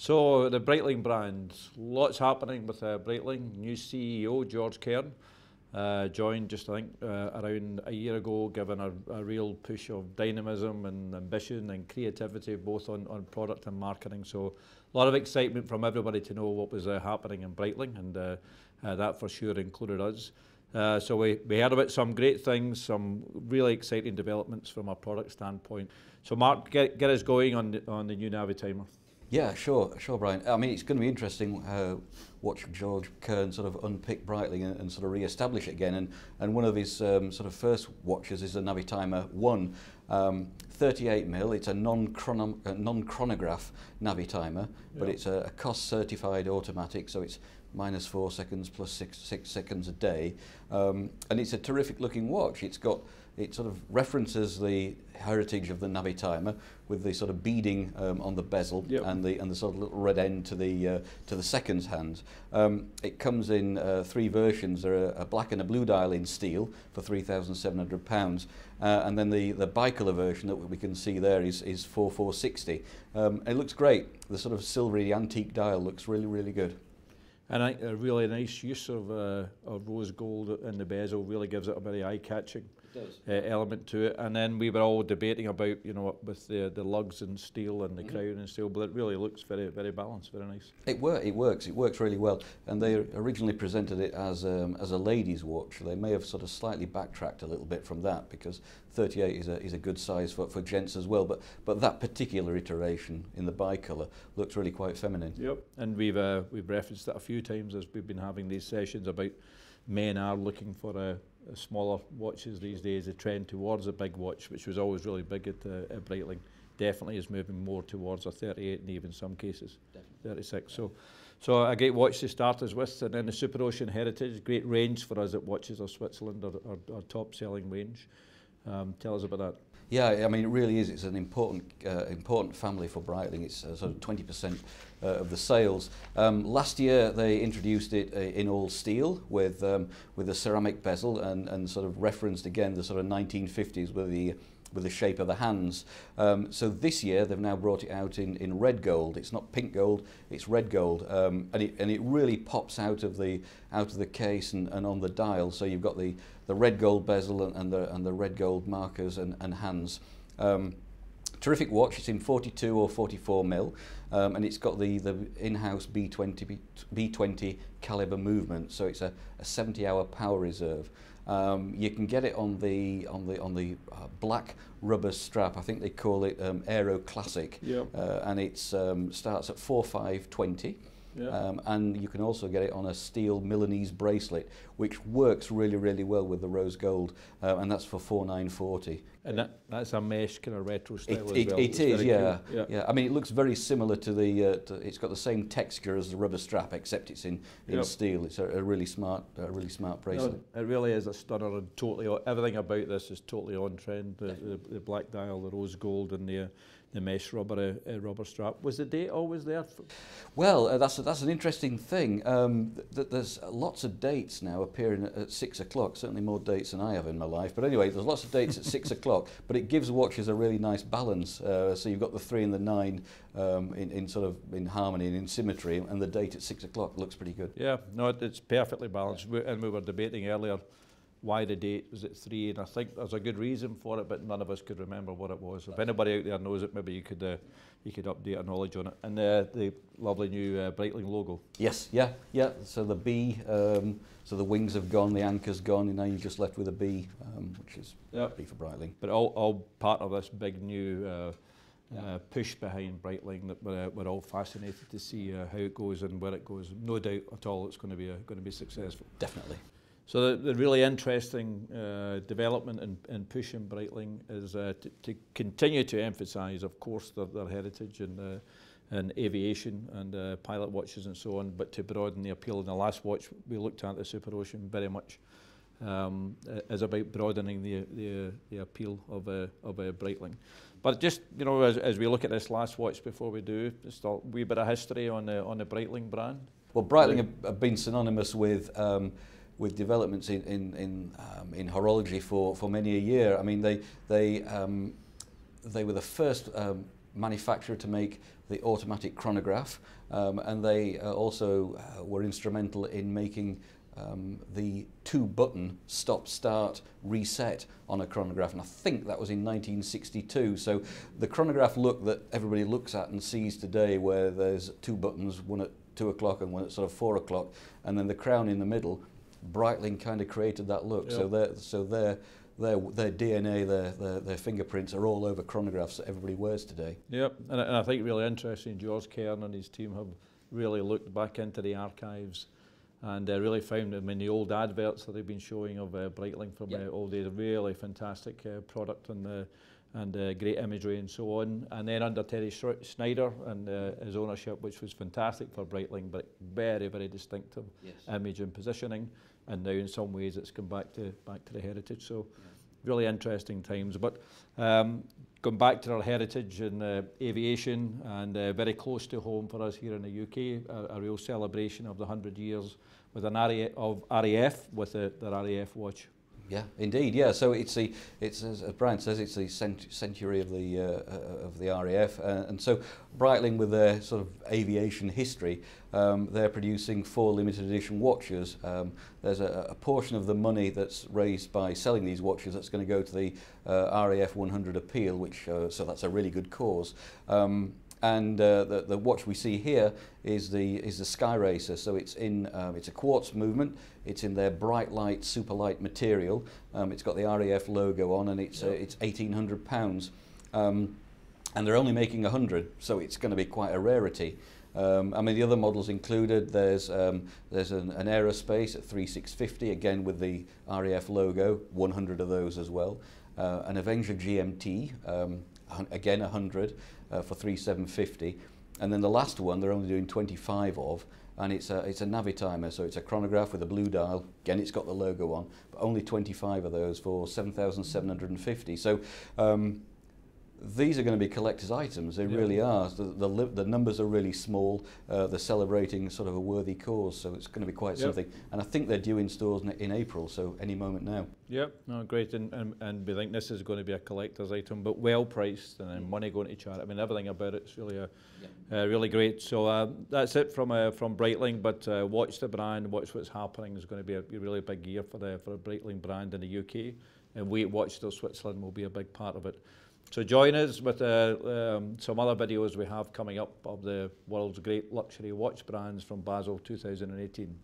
So the Breitling brand, lots happening with Breitling. New CEO George Cairn joined just I think around a year ago, giving a real push of dynamism and ambition and creativity both on product and marketing. So a lot of excitement from everybody to know what was happening in Breitling, and that for sure included us. So we heard about some great things, some really exciting developments from a product standpoint. So Mark, get us going on the new Navitimer. Yeah, sure, Brian. I mean, it's going to be interesting watch George Cairn sort of unpick Breitling and sort of re-establish it again. And one of his sort of first watches is the Navitimer 1, 38mm. It's a non-chronograph Navitimer, but it's a COS-certified automatic, so it's -4 seconds plus 6 seconds a day, and it's a terrific looking watch. It sort of references the heritage of the Navitimer with the sort of beading on the bezel, yep, and the sort of little red end to the seconds hand. It comes in 3 versions. There are a black and a blue dial in steel for £3,700, and then the bicolor version that we can see there is 4460. It looks great. The sort of silvery antique dial looks really good. And I think a really nice use of rose gold in the bezel really gives it a very eye-catching element to it. And then we were all debating about, you know, with the lugs in steel and the crown in steel, but it really looks very balanced, very nice. It works really well. And they originally presented it as a ladies' watch. They may have sort of slightly backtracked a little bit from that, because 38 is a good size for gents as well. But that particular iteration in the bicolour looks really quite feminine. Yep. And we've referenced it a few times as we've been having these sessions about men are looking for smaller watches these days. The trend towards a big watch, which was always really big at Breitling, definitely is moving more towards a 38 and even some cases 36. So a great watch to start us with. And then the Super Ocean Heritage, great range for us at Watches of Switzerland, our top selling range. Tell us about that. Yeah, I mean, it really is. It's an important family for Breitling. It's sort of 20% of the sales. Last year they introduced it in all steel with a ceramic bezel and sort of referenced again the sort of 1950s with the shape of the hands. So this year they've now brought it out in red gold. It's not pink gold, it's red gold, and it really pops out of the case and on the dial. So you've got the red gold bezel and the red gold markers and hands. Terrific watch. It's in 42 or 44 mil, and it's got the in-house B20 caliber movement. So it's a 70-hour power reserve. You can get it on the black rubber strap. I think they call it Aero Classic, yep, and it starts at 4520. Yeah. And you can also get it on a steel Milanese bracelet, which works really well with the rose gold, and that's for 4940. And that's a mesh kind of retro style as well. It is, yeah. I mean, it looks very similar to the. It's got the same texture as the rubber strap, except it's in yep, steel. It's a really smart bracelet. No, it really is a stunner, and totally everything about this is totally on trend. The black dial, the rose gold, and the mesh rubber strap. Was the date always there? Well, that's an interesting thing. There's lots of dates now appearing at 6 o'clock. Certainly more dates than I have in my life. But anyway, there's lots of dates at 6 o'clock. But it gives watches a really nice balance. So you've got the 3 and the 9 in harmony and in symmetry, and the date at 6 o'clock looks pretty good. Yeah, no, it's perfectly balanced. And we were debating earlier why the date was at 3, and I think there's a good reason for it, but none of us could remember what it was. If anybody out there knows it, maybe you could update our knowledge on it. And the lovely new Breitling logo. Yes, yeah. So the B, so the wings have gone, the anchor's gone, and now you're just left with a B, which is B for Breitling. But all part of this big new push behind Breitling that we're all fascinated to see how it goes and where it goes. No doubt at all it's going to be successful. Definitely. So the really interesting development and push in Breitling is to continue to emphasise, of course, their heritage and aviation and pilot watches and so on, but to broaden the appeal. And the last watch we looked at, the Super Ocean, very much is about broadening the appeal of Breitling. But just, you know, as we look at this last watch before we do, just a wee bit of history on the Breitling brand. Well, Breitling have been synonymous with developments in horology for many a year. I mean, they were the first manufacturer to make the automatic chronograph, and they also were instrumental in making the 2-button stop-start reset on a chronograph, and I think that was in 1962. So the chronograph look that everybody looks at and sees today, where there's 2 buttons, one at 2 o'clock and one at sort of 4 o'clock, and then the crown in the middle, Breitling kind of created that look. Yep. So their DNA, their fingerprints are all over chronographs that everybody wears today. Yep, and I think really interesting, George Kern and his team have really looked back into the archives and really found them in the old adverts that they've been showing of Breitling from all days. Really fantastic product and great imagery and so on. And then under Terry Snyder and his ownership, which was fantastic for Breitling, but very, very distinctive image and positioning. And now in some ways it's come back to the heritage. So really interesting times. But going back to our heritage in aviation, and very close to home for us here in the UK, a real celebration of the 100 years with an RAF with their RAF watch. Yeah, indeed. Yeah, so it's as Brian says, it's the century of the RAF, and so Breitling, with their sort of aviation history, they're producing 4 limited edition watches. There's a portion of the money that's raised by selling these watches that's going to go to the RAF 100 appeal, which so that's a really good cause. And the watch we see here is the Sky Racer. So it's a quartz movement. It's in their bright light, super light material. It's got the RAF logo on, and it's £1,800. And they're only making 100, so it's going to be quite a rarity. I mean, the other models included, there's an aerospace at 3650, again with the RAF logo, 100 of those as well. An Avenger GMT, again 100 for 3750, and then the last one they're only doing 25 of, and it's a Navitimer, so it's a chronograph with a blue dial. Again, it's got the logo on, but only 25 of those for 7,750. So these are going to be collector's items. They really are. The numbers are really small. They're celebrating sort of a worthy cause, so it's going to be quite something. And I think they're due in stores in April, so any moment now. Yep, no, great. And we think this is going to be a collector's item, but well priced, and then money going to charity. I mean, everything about it's really really great. So that's it from Breitling. But watch the brand, watch what's happening. It's going to be a really big year for the Breitling brand in the UK, and Weight Watches Switzerland will be a big part of it. So join us with some other videos we have coming up of the world's great luxury watch brands from Basel 2018.